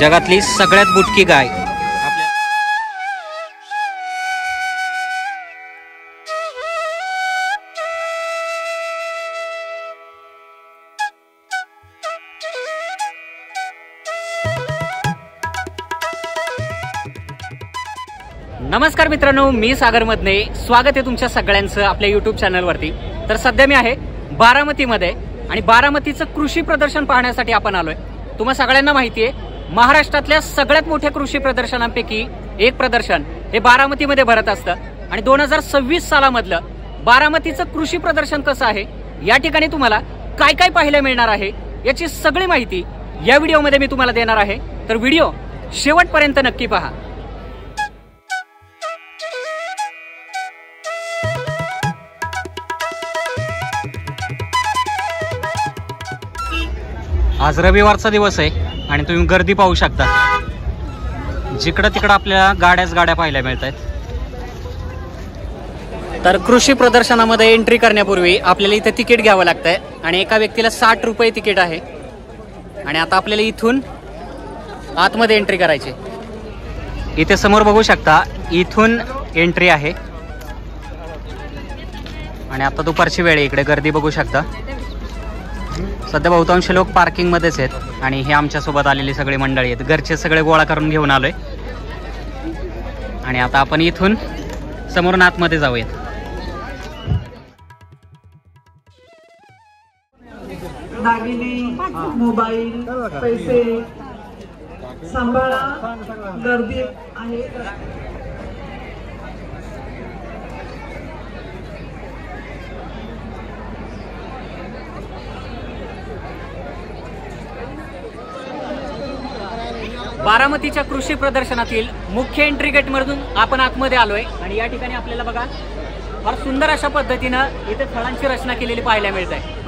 जगातली सगळ्यात बुटकी गाय आपल्या नमस्कार मित्रांनो, मी सागर मधने स्वागत आहे तुमच्या सगळ्यांचं आपल्या YouTube चॅनलवरती। तर सध्या मी आहे बारामतीमध्ये आणि बारामतीचं कृषी प्रदर्शन पाहण्यासाठी आपण आलोय। तुम्हा सगळ्यांना माहिती आहे महाराष्ट्रातल्या सगळ्यात मोठ्या कृषी प्रदर्शनांपैकी एक प्रदर्शन हे बारामतीमध्ये भरत असतं आणि 2026 सालामधलं बारामतीचं कृषी प्रदर्शन कसं आहे, या ठिकाणी तुम्हाला काय काय पाहायला मिळणार आहे याची सगळी माहिती या व्हिडिओमध्ये मी तुम्हाला देणार आहे। तर व्हिडिओ शेवटपर्यंत नक्की पहा। आज रविवारचा दिवस आहे आणि तुम्ही गर्दी पाहू शकता। जिकडं तिकडं आपल्याला गाड्या पाहायला मिळत आहेत। तर कृषी प्रदर्शनामध्ये एंट्री करण्यापूर्वी आपल्याला इथे तिकीट घ्यावं लागतंय आणि एका व्यक्तीला 60 रुपये तिकीट आहे। आणि आता आपल्याला इथून आतमध्ये एंट्री करायची। इथे समोर बघू शकता, इथून एंट्री आहे आणि आता दुपारची वेळ आहे, इकडे गर्दी बघू शकता। सध्या बहुतांश लोक पार्किंग मध्येच आहेत आणि हे आमच्या सोबत आलेली सगळी मंडळी आहेत। घरचे सगळे गोळा करून घेऊन आलोय आणि आता आपण इथून समोरून आतमध्ये जाऊयात। दागिने, मोबाईल, पैसे सांभाळा, गर्दी आहे। बारामतीच्या कृषी प्रदर्शनातील मुख्य एंट्री गेट मधून आपण आतमध्ये आलोय आणि या ठिकाणी आपल्याला बघा फार सुंदर अशा पद्धतीनं इथे फळांची रचना केलेली पाहायला मिळत आहे।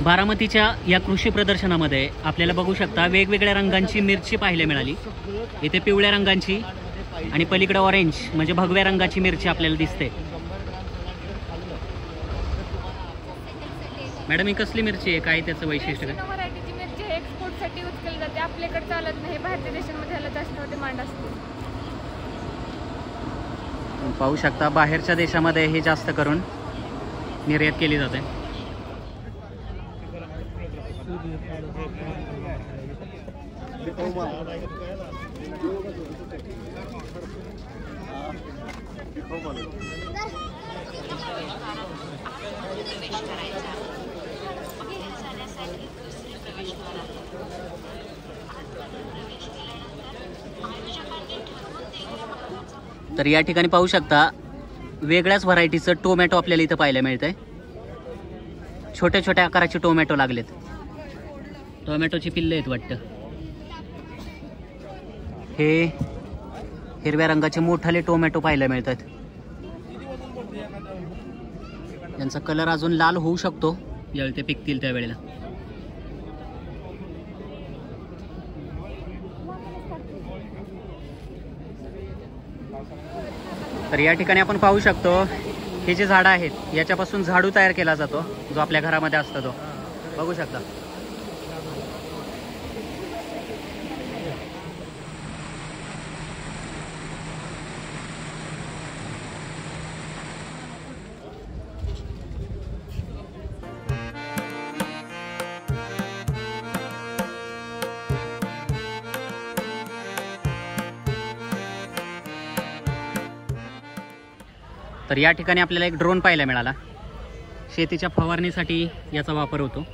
बारामतीच्या या कृषी प्रदर्शनामध्ये आपल्याला बघू शकता वेगवेगळ्या रंगांची मिरची पाहायला मिळाली। इथे पिवळ्या रंगाची आणि पलीकडे ऑरेंज म्हणजे भगव्या रंगाची मिरची आपल्याला दिसते। मॅडम, ही कसली मिरची आहे, काय त्याचं वैशिष्ट्य काय? व्हरायटीची मिरची आहे, एक्सपोर्टसाठी यूज केली जाते, आपल्याकडे चालत नाही, बाहेरच्या देशांमध्ये ह्याला जास्त डिमांड असते। पाहू शकता बाहेरच्या देशामध्ये हे जास्त करून निर्यात केली जाते। तर या ठिकाणी पाहू शकता वेगळ्याच व्हरायटीचं टोमॅटो आपल्याला इथं पाहायला मिळतंय। छोट्या छोट्या आकाराचे टोमॅटो लागलेत, टोमॅटोची पिल्ले आहेत वाटतं। हे हिरव्या रंगाचे मोठाले टोमॅटो पाहायला मिळतात। यांचा कलर अजून लाल होऊ शकतो ज्यावेळी ते पिकतील त्यावेळेला। तर या ठिकाणी आपण पाहू शकतो हे जे झाडं आहेत याच्यापासून झाडू तयार केला जातो, जो आपल्या घरामध्ये असतो तो बघू शकता। तर या ठिकाणी आपल्याला एक ड्रोन पाहायला मिळाला। शेतीच्या फवारणीसाठी याचा वापर होतो।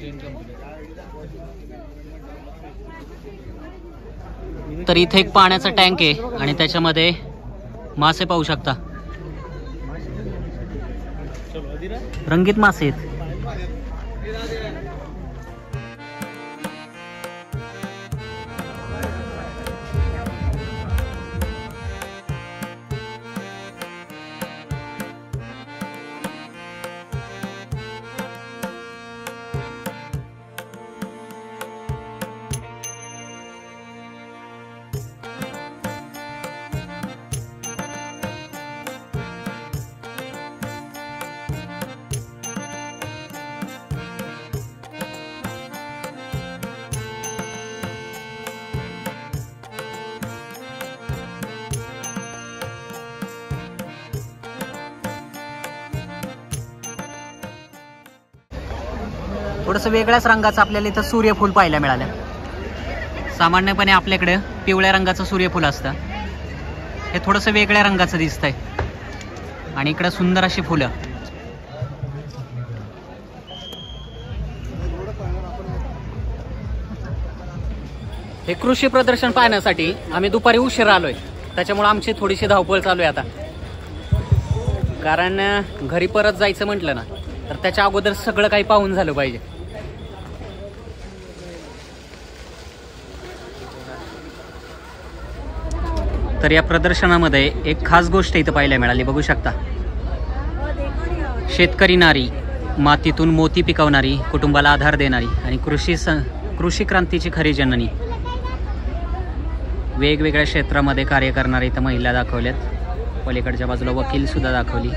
Asian company. तर इथे एक पाण्याचा टँक आहे आणि त्याच्यामध्ये मासे पाहू शकता, रंगीत मासे आहेत. थोडंसं वेगळ्याच रंगाचं आपल्याला इथं सूर्यफूल पाहायला मिळालं. सामान्यपणे आपल्याकडे पिवळ्या रंगाचं सूर्यफूल असतं, हे थोडंसं वेगळ्या रंगाचं दिसतंय आणि इकडं सुंदर अशी फुलं. हे कृषी प्रदर्शन पाहण्यासाठी आम्ही दुपारी उशिरा आलोय, त्याच्यामुळे आमची थोडीशी धावपळ चालू आहे आता. कारण घरी परत जायचं म्हटलं ना तर त्याच्या अगोदर सगळं काही पाहून झालं पाहिजे. तर या प्रदर्शनामध्ये एक खास गोष्ट इथं पाहायला मिळाली, बघू शकता. शेतकरी नारी, मातीतून मोती पिकवणारी, कुटुंबाला आधार देणारी आणि कृषी क्रांतीची खरी जननी. वेगवेगळ्या क्षेत्रामध्ये कार्य करणारी इथं महिला दाखवल्यात. पलीकडच्या बाजूला वकील सुद्धा दाखवली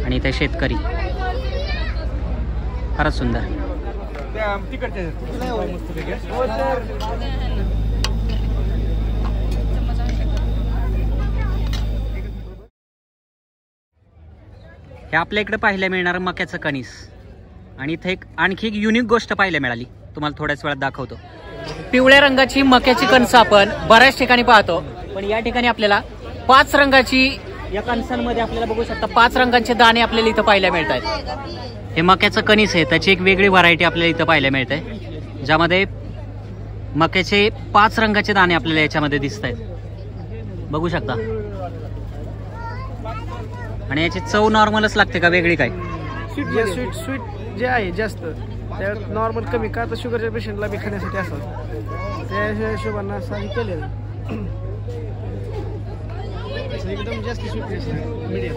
आणि इथे शेतकरी. फारच सुंदर. हे आपल्या इकडे पाहायला मिळणारं मक्याचं कणीस. आणि इथे एक आणखी एक युनिक गोष्ट पाहायला मिळाली, तुम्हाला थोड्याच वेळात दाखवतो. पिवळ्या रंगाची मक्याची कणसं आपण बऱ्याच ठिकाणी पाहतो, पण या ठिकाणी आपल्याला 5 रंगाची, या कणसांमध्ये आपल्याला बघू शकता 5 रंगांचे दाणे आपल्याला इथं पाहायला मिळत आहेत. हे मक्याचं कणीस आहे, त्याची एक वेगळी व्हरायटी आपल्याला इथं पाहायला मिळते, ज्यामध्ये मक्याचे 5 रंगाचे दाणे आपल्याला याच्यामध्ये दिसत आहेत, बघू शकता. आणि याची चव नॉर्मलच लागते का वेगळी काय? स्वीट जे आहे जास्त त्यात नॉर्मल कमी का तर शुगरच्या पेशंटला बी खाण्यासाठी असतात, त्या हिशोबानं असं केलेलं. एकदम जास्त स्वीटनेस मीडियम.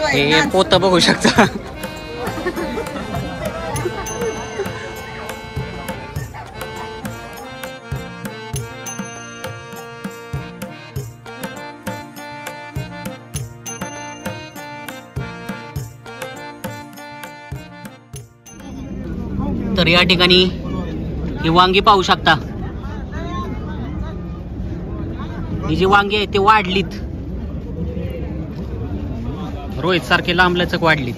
हे पोत बघू शकता. तर या ठिकाणी ही वांगी पाहू शकता. ही जी वांगी आहे ती वाढलीत, रोहित सारखे लांबलचक वाढलीत.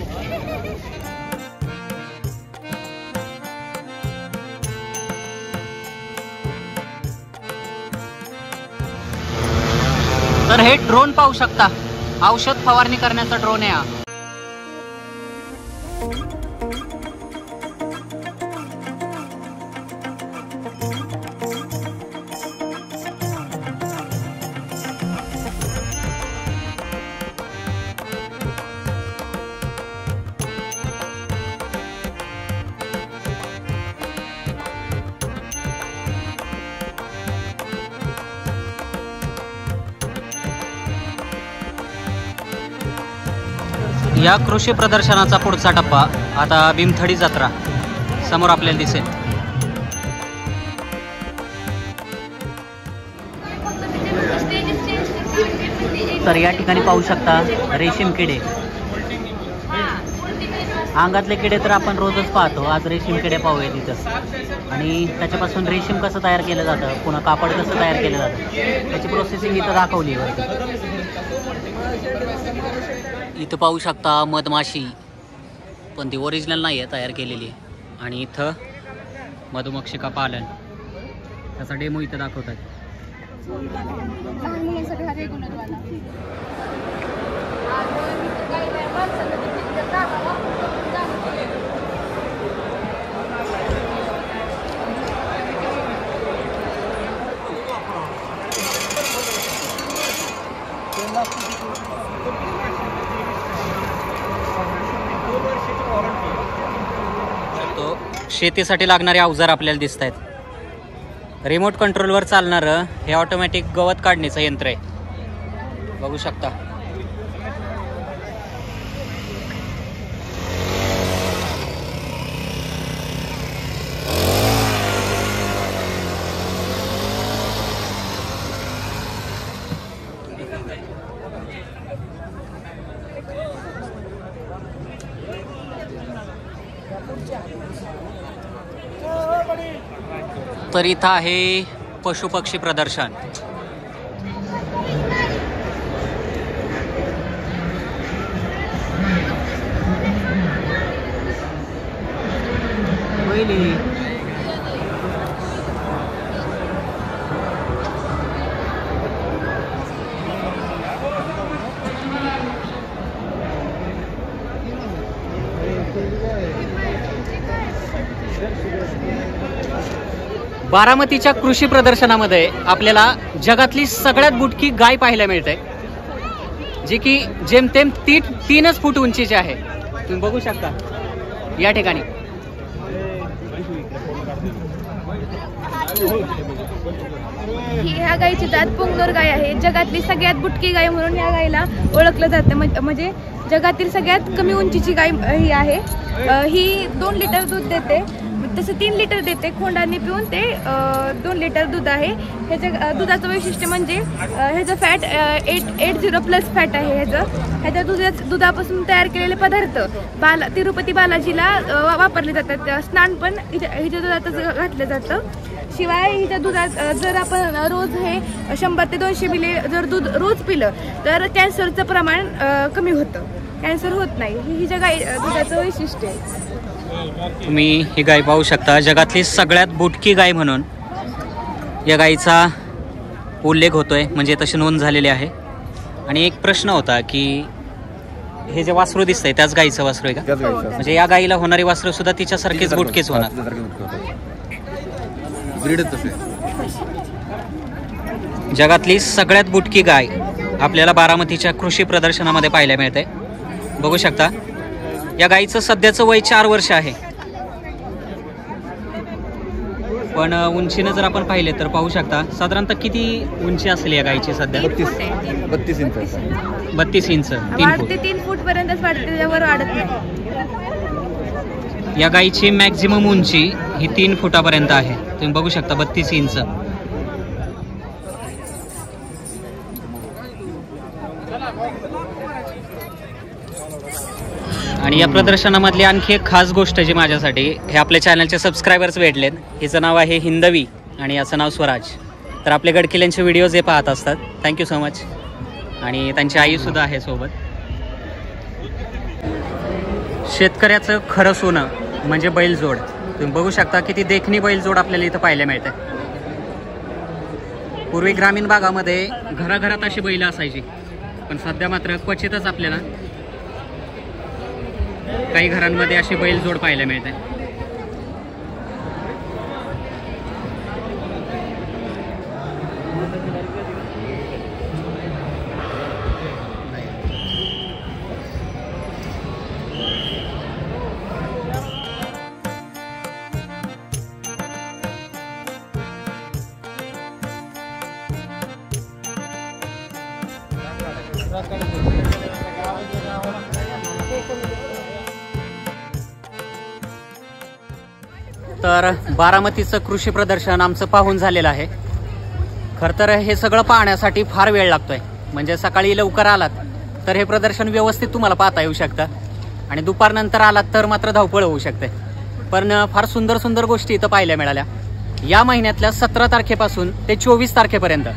तर हे ड्रोन पाहू शकता, औषध फवारणी करण्याचा ड्रोन आहे हा. या कृषी प्रदर्शनाचा पुढचा टप्पा आता भीमथडी जत्रा समोर आपल्याला दिसेल. तर या ठिकाणी पाहू शकता रेशीम किडे. अंगातले किडे तर आपण रोजच पाहतो, आज रेशीम किडे पाहूया तिथं. आणि त्याच्यापासून रेशीम कसं तयार केलं जातं, पुन्हा कापड कसं तयार केलं जातं त्याची प्रोसेसिंग इथं दाखवली आहे. इथं पाहू शकता मधमाशी, पण ती ओरिजिनल नाही आहे, तयार केलेली आहे. आणि इथं मधुमक्षिका पालन त्याचा डेमो इथं दाखवतात. तो शेतीसाठी लागणारे अवजार आपल्याला दिसत आहेत. रिमोट कंट्रोलवर चालणारं हे ऑटोमॅटिक गवत काढण्याचं यंत्र आहे, बघू शकता. तर इथं आहे पशुपक्षी प्रदर्शन. बारामतीच्या कृषी प्रदर्शनामध्ये आपल्याला जगातली सगळ्यात बुटकी गाय पाहायला मिळते, जी की जेमतेम 3 फूट उंचीची आहे. तुम्ही बघू शकता या ठिकाणी. ह्या गायची जात पुंगनूर गाय आहे. जगातली सगळ्यात बुटकी गाय म्हणून ह्या गायला ओळखलं जातं. म्हणजे जगातील सगळ्यात कमी उंचीची गाय ही आहे. ही 2 लिटर दूध देते, तसं 3 लिटर देते. खोंडाने पिऊन ते 2 लिटर दूध आहे. ह्याच्या दुधाचं वैशिष्ट्य म्हणजे ह्याचं फॅट 880+ फॅट आहे. ह्याच्या दुधापासून तयार केलेले पदार्थ तिरुपती बालाजीला वापरले जातात. स्नान पण हिच्या दुधातच घातलं जातं. शिवाय हिच्या दुधात जर आपण रोज हे 100 ते 200 मिली जर दूध रोज पिलं तर कॅन्सरचं प्रमाण कमी होतं, कॅन्सर होत नाही. ही हिच्या दुधाचं वैशिष्ट्य आहे. तुम्ही ही गाय पाहू शकता. जगातली सगळ्यात बुटकी गाय म्हणून या गायीचा उल्लेख होतोय, म्हणजे तशी नोंद झालेली आहे. आणि एक प्रश्न होता की हे जे वासरू दिसतंय त्याच गायीचं वासरू आहे का? म्हणजे या गायीला होणारी वासरू सुद्धा तिच्यासारखीच बुटकीच होणार. जगातली सगळ्यात बुटकी गाय आपल्याला बारामतीच्या कृषी प्रदर्शनामध्ये पाहायला मिळते. बघू शकता या गायीचं सध्याचं वय 4 वर्ष आहे. पण उंचीनं जर आपण पाहिले तर पाहू शकता साधारणतः किती उंची असेल या गायीची सध्या? 32 इंच. 32 इंच. 3 फूट पर्यंतच वाढते, त्याच्यावर वाढत नाही. या गायीची मॅक्झिमम उंची ही 3 फुटापर्यंत आहे. तुम्ही बघू शकता 32 इंच. आणि या प्रदर्शनामधली आणखी एक खास गोष्ट जी माझ्यासाठी, हे आपल्या चॅनलचे सबस्क्रायबर्स भेटलेत. हिचं नाव आहे हिंदवी आणि याचं नाव स्वराज. तर आपले गडकिल्ल्यांचे व्हिडिओज हे पाहत असतात. Thank you so much. आणि त्यांची आईसुद्धा आहे सोबत. शेतकऱ्याचं खरं सोनं म्हणजे बैलजोड. तुम्ही बघू शकता किती देखणी बैलजोड आपल्याला इथं पाहायला मिळते. पूर्वी ग्रामीण भागामध्ये घराघरात अशी बैल असायची, पण सध्या मात्र क्वचितच आपल्याला काही घरांमध्ये अशी बैलजोड पाहायला मिळते. तर बारामतीचं कृषी प्रदर्शन आमचं पाहून झालेलं आहे. खरं तर हे सगळं पाहण्यासाठी फार वेळ लागतोय. म्हणजे सकाळी लवकर आलात तर हे प्रदर्शन व्यवस्थित तुम्हाला पाहता येऊ शकतं, आणि दुपारनंतर आलात तर मात्र धावपळ होऊ शकते. पण फार सुंदर सुंदर गोष्टी इथं पाहायला मिळाल्या. या महिन्यातल्या 17 तारखेपासून ते 24 तारखेपर्यंत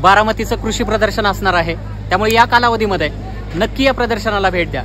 बारामतीचं कृषी प्रदर्शन असणार आहे. त्यामुळे या कालावधीमध्ये नक्की या प्रदर्शनाला भेट द्या.